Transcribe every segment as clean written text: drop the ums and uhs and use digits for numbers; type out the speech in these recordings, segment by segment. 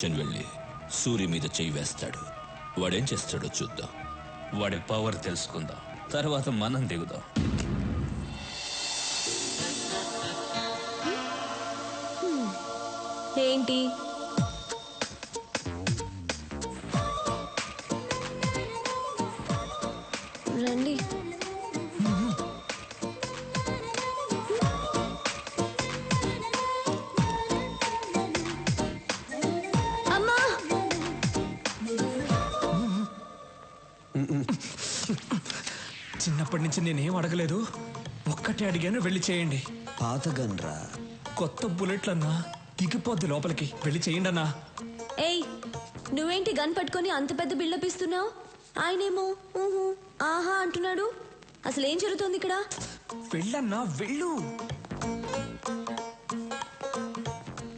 వెళ్ళి సూరి మీద చెయ్యి వేస్తాడు. వాడేం చేస్తాడో చూద్దాం. వాడి పవర్ తెలుసుకుందాం, తర్వాత మనం దిగుదాం. ఏంటి రండి. అమ్మా చిన్నప్పటి నుంచి నేనేం అడగలేదు, ఒక్కటే అడిగాను, వెళ్ళి చేయండి. పాత గన్రా, కొత్త బుల్లెట్లన్నా దిగిపోద్ది లోపలికి, వెళ్ళి చేయండి అన్నా. ఏయ్, నువ్వేంటి గన్ పట్టుకొని అంత పెద్ద బిల్డప్ ఇస్తున్నావు? ఆయనేమో ఊహు ఆహా అంటున్నాడు. అసలు ఏం జరుగుతోంది ఇక్కడ? వెళ్ళన్నా, వెళ్ళు.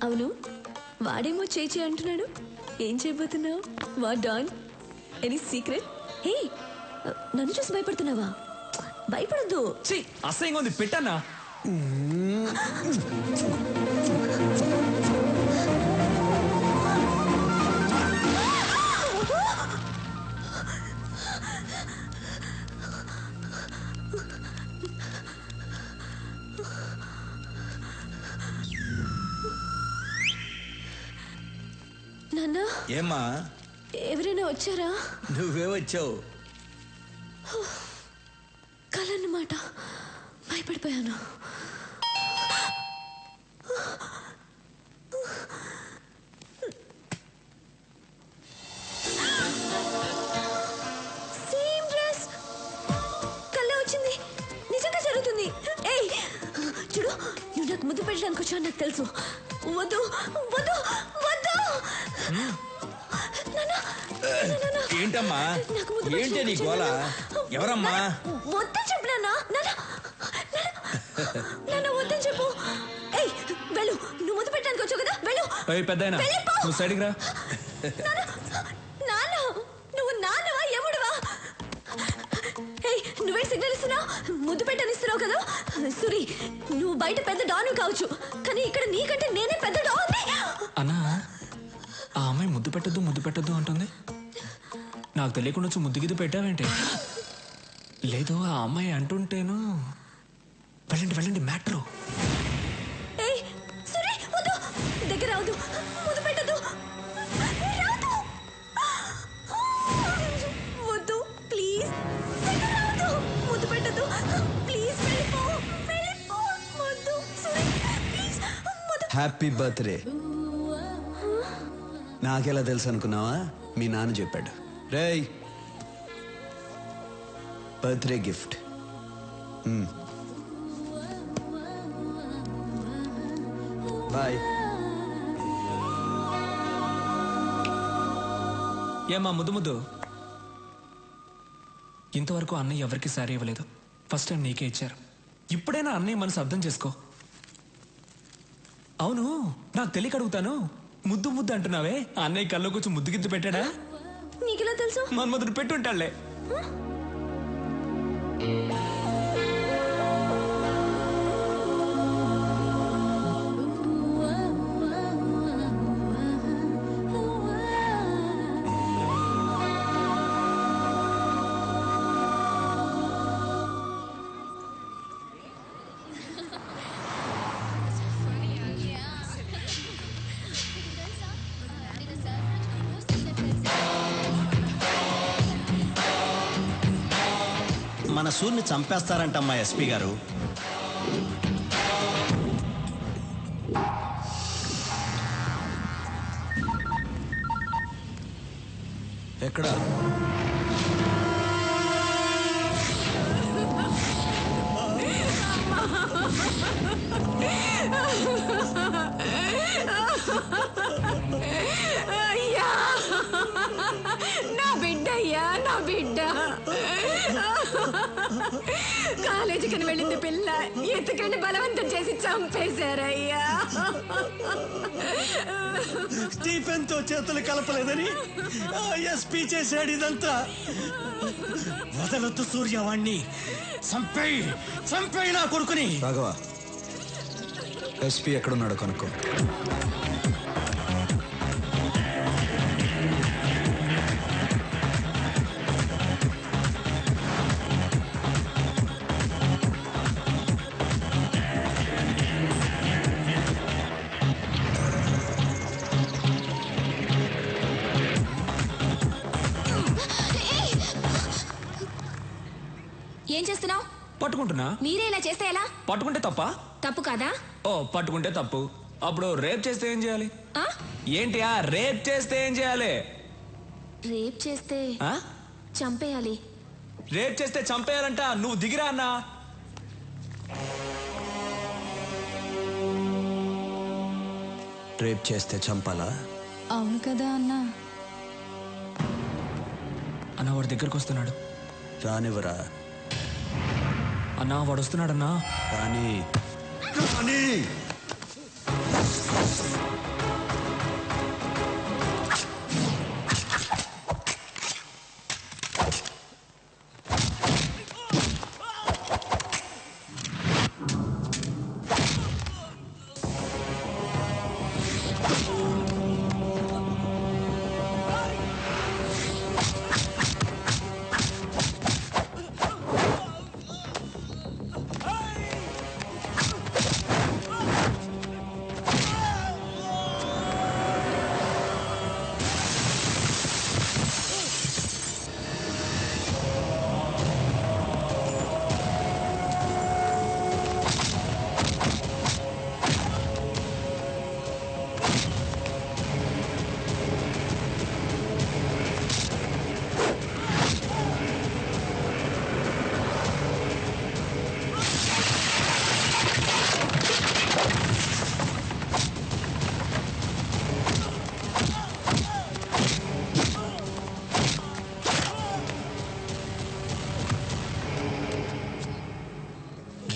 అవును, వాడేమో చేయి అంటున్నాడు. ఏం చేయబోతున్నావు? What don? Any secret? Hey, నన్ను చూసి భయపడుతున్నావా? భయపడద్దు. అసహ్యంగా ఉంది, పెట్టన్నా. నాన్న, ఏమ్మా ఎవరైనా వచ్చారా? నువ్వే వచ్చావు. కలన్నమాట, భయపడిపోయాను. సేమ్ డ్రెస్, కళ్ళ వచ్చింది. నిజంగా జరుగుతుంది. ఏయ్ చూడు, నువ్వు నాకు ముద్దు పెట్టడానికి వచ్చావు, నాకు తెలుసు. వద్దు వద్దు వద్దు. ఏంటమ్మా, ఏంటి నీ గోల? ఎవరమ్మా? వద్దని చెప్పు నాన్న. నాన్న వద్దని చెప్పు. ఏయ్ వెళ్ళు, నువ్వు ముద్దు పెట్టడానికి వచ్చావు కదా, వెళ్ళు. పెద్దాయనా, నువ్వు సైడ్కి రా. నాన్న, నువ్వు నాన్నవా ఎముడువా? ఏయ్, నువ్వే సిగ్నల్ ఇస్తున్నావు, ముద్దు పెట్టనిస్తున్నావు కదా. సురి, నువ్వు బయట పెద్ద డాను కావచ్చు, కానీ ఇక్కడ నీకంటే నేనే పెద్ద డాన్. అన్నా, ఆ అమ్మాయి ముద్దు పెట్టద్దు అంటుంది. నాకు తెలియకుండా వచ్చి ముద్దు గిద్దు పెట్టావేంటి? లేదు, ఆ అమ్మాయి అంటుంటేను. వెళ్ళండి మ్యాట్రు. ఏయ్ సురి, వద్దు, దగ్గర అవదు, ముద్దు పెట్టద్దు, వద్దు ప్లీజ్, దగ్గర అవదు, ముద్దు పెట్టద్దు ప్లీజ్, వెళ్ళిపో, వద్దు సురి ప్లీజ్, ముద్దు. Happy birthday. నాకెలా తెలుసు అనుకున్నావా? మీ నాన్న చెప్పాడు. రేయ్, బర్త్డే గిఫ్ట్. బాయ్. ఏమా ముద్దు, ఇంతవరకు అన్నయ్య ఎవరికి సారీ ఇవ్వలేదు. ఫస్ట్ టైం నీకే ఇచ్చారు. ఇప్పుడైనా అన్నయ్య మనసు అర్థం చేసుకో. అవును, నాకు తెలియక అడుగుతాను, ముద్దు అంటున్నావే, అన్నయ్య కల్లో కొంచెం ముద్దు గిద్దు పెట్టాడా? నీకెలా తెలుసు? మన్మధుడు పెట్టుంటాళ్లే. మన సూర్ని చంపేస్తారంటమ్మా ఎస్పీ గారు. ఎక్కడ? అయ్యా, నా బిడ్డ అయ్యా, నా బిడ్డ. కాలేజీకి వెళ్ళింది పిల్ల, ఎత్తుకండి బలవంతం చేసి చంపేశారయ్యా. స్టీఫెన్ తో చేతులు కలపలేదని ఎస్పీ చేశాడు ఇదంతా. వదలొద్దు సూర్యవాణ్ణి, చంపేయి నా కొడుకుని. రాఘవ, ఎస్పీ ఎక్కడున్నాడో కనుక్కో. ఏం చేస్తున్నావు? పట్టుకుంటున్నా. మీరే ఇలా చేస్తే ఎలా? పట్టుకుంటే తప్ప? తప్పు కాదా? ఓ పట్టుకుంటే తప్పు. అప్పుడు రేప్ చేస్తే ఏం చేయాలి? ఆ? ఏంటి రేప్ చేస్తే ఏం చేయాలి? రేప్ చేస్తే ఆ? చంపేయాలి. రేప్ చేస్తే చంపేయాలంట. నువ్వు దిగిరా అన్నా. రేప్ చేస్తే చంపాలా? అవును కదా అన్నా. అన్నా వాడి దగ్గరకు వస్తున్నాడు. రానివ్వరా. అన్నా వాడు వస్తున్నాడన్నా. రాని రాని.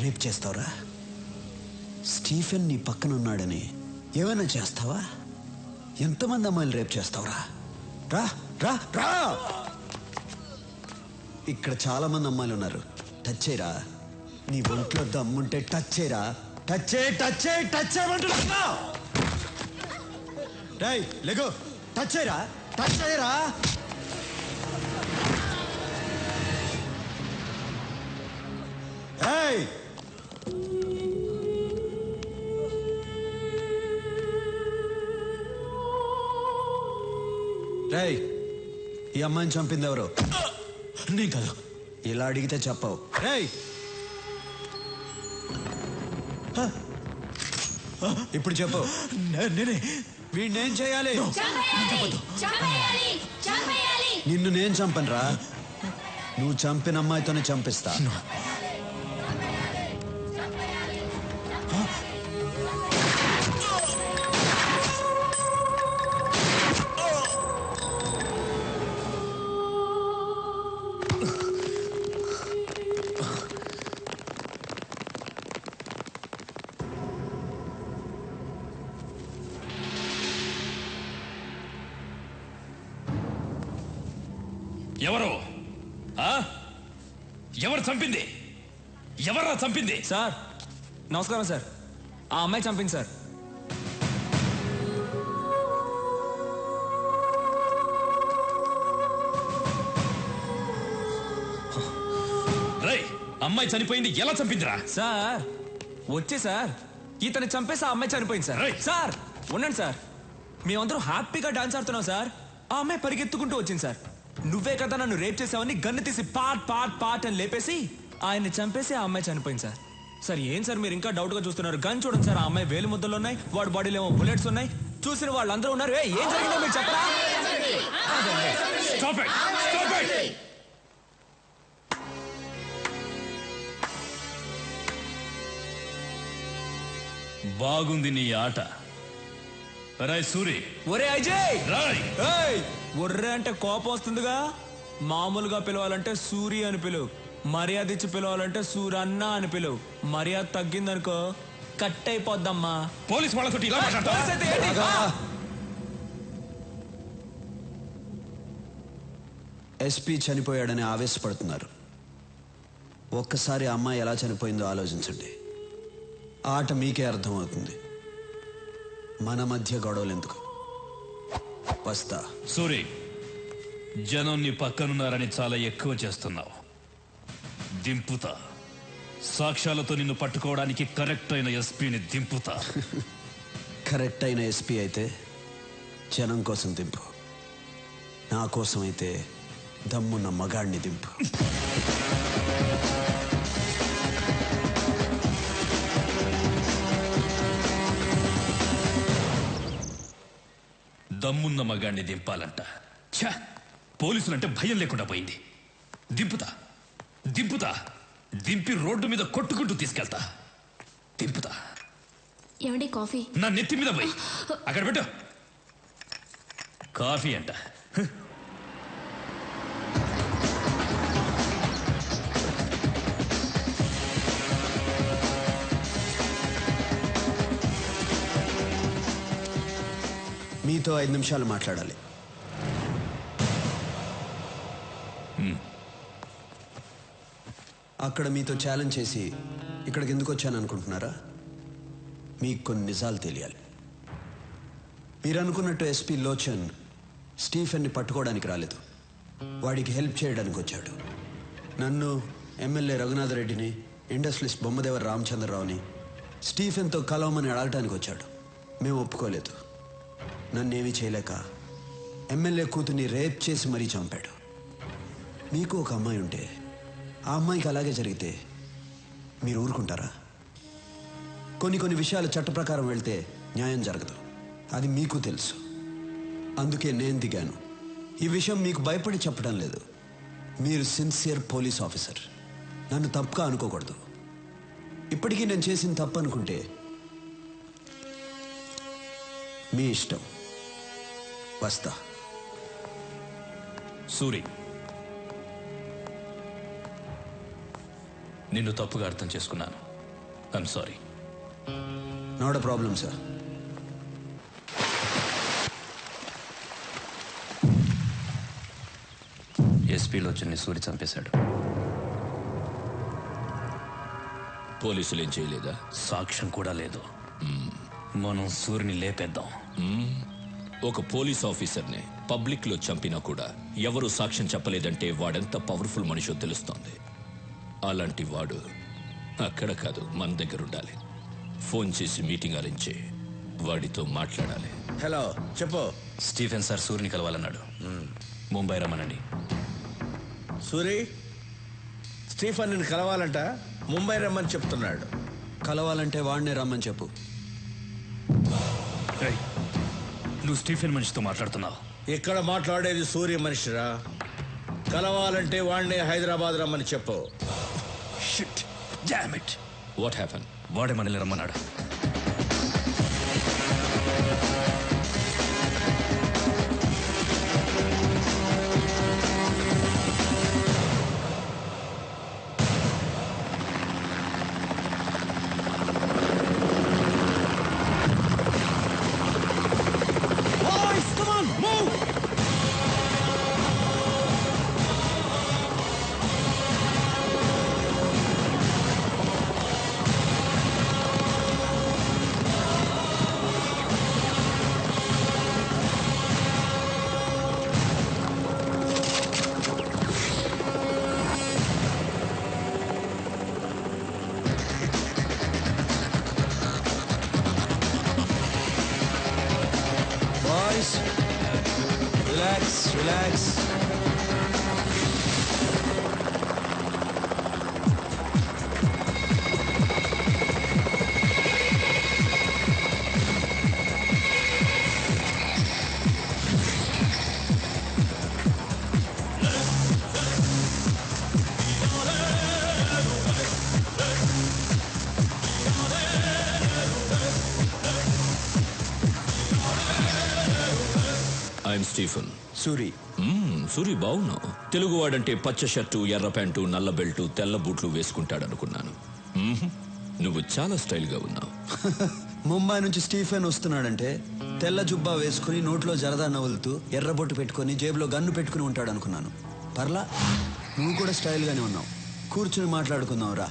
రేప్ చేస్తావురా? స్టీఫెన్ నీ పక్కన ఉన్నాడని ఏమైనా చేస్తావా? ఎంతమంది అమ్మాయిలు రేప్ చేస్తావురా? రా రా రా. ఇక్కడ చాలా మంది అమ్మాయిలు ఉన్నారు. టచ్ చేయరా. నీ ఒంట్లో దమ్ముంటే టచ్ చేయరా. టచ్ చేయి టచ్ చేయి టచ్ చేయమంటున్నా. రేయ్ లెగో. టచ్ చేయరా. టచ్ చేయరా. ఏయ్ రేయ్, ఈ అమ్మాయిని చంపింది ఎవరు? నీ కాదు. ఇలా అడిగితే చెప్పవు. రేయ్ ఇప్పుడు చెప్పు. నేనే. వీడినేం చేయాలి? నిన్ను నేను చంపనురా. నువ్వు చంపిన అమ్మాయితోనే చంపిస్తా. ఎవరు ఎవరు చంపింది? ఎవరా చంపింది? సార్ నమస్కారం సార్. ఆ అమ్మాయి చంపింది సార్. రేయ్, అమ్మాయి చనిపోయింది. ఎలా చంపిందిరా? సార్ వచ్చే సార్ ఇతను చంపేసి ఆ అమ్మాయి చనిపోయింది సార్. రైట్. సార్ ఉండండి సార్. మేమందరం హ్యాపీగా డాన్స్ ఆడుతున్నాం సార్. ఆ అమ్మాయి పరిగెత్తుకుంటూ వచ్చింది సార్. నువ్వే కదా నన్ను రేప్ చేసావని గన్ను తీసి పాట్ పాట్ పాట్ అని లేపేసి ఆయన్ని చంపేసి ఆ అమ్మాయి చనిపోయింది సార్. సార్ ఏం సార్ మీరు ఇంకా డౌట్ గా చూస్తున్నారు? గన్ చూడండి సార్. ఆ అమ్మాయి వేలు ముద్దలు ఉన్నాయి. వాడి బాడీలో ఏమో బుల్లెట్స్ ఉన్నాయి. చూసిన వాళ్ళందరూ ఉన్నారు. ఏం జరిగిందో మీరు చెప్పరా? Stop it! Stop it! బాగుంది నీ ఆట. రాయ్ సూరి. ఒరే అజయ్. రాయ్. ఏయ్ ఒర్రే అంటే కోపం వస్తుందిగా. మామూలుగా పిలవాలంటే సూరి అని పిలువు. మర్యాద ఇచ్చి పిలవాలంటే సూరన్న అని పిలువు. మర్యాద తగ్గిందనుకో కట్ అయిపోద్దమ్మా. పోలీస్ వాళ్ళతో ఇలా మాట్లాడతావా? పోలీస్ అయితే ఏంటి? ఎస్పీ చనిపోయాడని ఆవేశపడుతున్నారు. ఒక్కసారి ఆ అమ్మాయి ఎలా చనిపోయిందో ఆలోచించండి. ఆట మీకే అర్థమవుతుంది. మన మధ్య గొడవలు ఎందుకు? వస్తా. సూరి, జనం నీ పక్కనున్నారని చాలా ఎక్కువ చేస్తున్నావు. దింపుతా. సాక్ష్యాలతో నిన్ను పట్టుకోవడానికి కరెక్ట్ అయిన ఎస్పీని దింపుతా. కరెక్ట్ అయిన ఎస్పీ అయితే జనం కోసం దింపు. నా కోసం అయితే దమ్మున్న మగాడిని దింపు. దమ్మున్న మగాడిని దింపాలంట. ఛా, పోలీసులంటే భయం లేకుండా పోయింది. దింపుతా దింపుతా దింపి రోడ్డు మీద కొట్టుకుంటూ తీసుకెళ్తా. దింపుతా. ఏమండి కాఫీ? నా నెత్తి మీద పోయి అక్కడ పెట్టు. కాఫీ అంట. మీతో 5 నిమిషాలు మాట్లాడాలి. అక్కడ మీతో ఛాలెంజ్ చేసి ఇక్కడికి ఎందుకు వచ్చాను అనుకుంటున్నారా? మీకు కొన్ని నిజాలు తెలియాలి. మీరు అనుకున్నట్టు ఎస్పీ లోచన్ స్టీఫెన్ని పట్టుకోవడానికి రాలేదు, వాడికి హెల్ప్ చేయడానికి వచ్చాడు. నన్ను, ఎమ్మెల్యే రఘునాథరెడ్డిని, ఇండస్ట్రియలిస్ట్ బొమ్మదేవర రామచంద్రరావుని స్టీఫెన్తో కలవమని అడగటానికి వచ్చాడు. మేము ఒప్పుకోలేదు. నన్నేమీ చేయలేక ఎమ్మెల్యే కూతుర్ని రేప్ చేసి మరీ చంపాడు. మీకు ఒక అమ్మాయి ఉంటే ఆ అమ్మాయికి అలాగే జరిగితే మీరు ఊరుకుంటారా? కొన్ని విషయాలు చట్ట ప్రకారం వెళ్తే న్యాయం జరగదు, అది మీకు తెలుసు. అందుకే నేను దిగాను. ఈ విషయం మీకు భయపడి చెప్పడం లేదు. మీరు సిన్సియర్ పోలీస్ ఆఫీసర్, నన్ను తప్పుగా అనుకోకూడదు. ఇప్పటికీ నేను చేసిన తప్పు అనుకుంటే మీ ఇష్టం. వస్తా. సూరి, నిన్ను తప్పుగా అర్థం చేసుకున్నాను. I'm sorry. Not a problem sir. ఎస్పీలో వచ్చి సూరి చంపేశాడు. పోలీసులు ఏం చేయలేదా? సాక్ష్యం కూడా లేదు. మనం సూరిని లేపేద్దాం. ఒక పోలీస్ ఆఫీసర్ని పబ్లిక్ లో చంపినా కూడా ఎవరు సాక్ష్యం చెప్పలేదంటే వాడెంత పవర్ఫుల్ మనిషో తెలుస్తోంది. అలాంటి వాడు అక్కడ కాదు, మన దగ్గర ఉండాలి. ఫోన్ చేసి మీటింగ్ అరేంజ్ చేయి, వాడితో మాట్లాడాలి. హలో, చెప్పు. స్టీఫెన్ సార్ సూరిని కలవాలన్నాడు. ముంబై రమ్మనండి. సూరి, స్టీఫెన్ నిన్ను కలవాలంట, ముంబై రమ్మని చెప్తున్నాడు. కలవాలంటే వాడినే రమ్మని చెప్పు. నువ్వు స్టీఫెన్ మనిషితో మాట్లాడుతున్నావు. ఇక్కడ మాట్లాడేది సూర్య మనిషిరా. కలవాలంటే వాడినే హైదరాబాద్ రమ్మని చెప్పు. Shit! Damn it! What happened? వాడే మనల్ని రమ్మన్నాడు. Relax. I'm Stephen. Suri. Suri, బాగున్నావు. తెలుగువాడంటే పచ్చ షర్టు, ఎర్ర ప్యాంటు, నల్ల బెల్టు, తెల్ల బూట్లు వేసుకుంటాడనుకున్నాను. నువ్వు చాలా స్టైల్గా ఉన్నావు. ముంబై నుంచి స్టీఫెన్ వస్తున్నాడంటే తెల్ల జుబ్బా వేసుకుని, నోట్లో జరదా నవ్వులుతూ, ఎర్రబొట్టు పెట్టుకుని, జేబులో గన్ను పెట్టుకుని ఉంటాడు అనుకున్నాను. పర్లా, నువ్వు కూడా స్టైల్గానే ఉన్నావు. కూర్చుని మాట్లాడుకుందాం రా.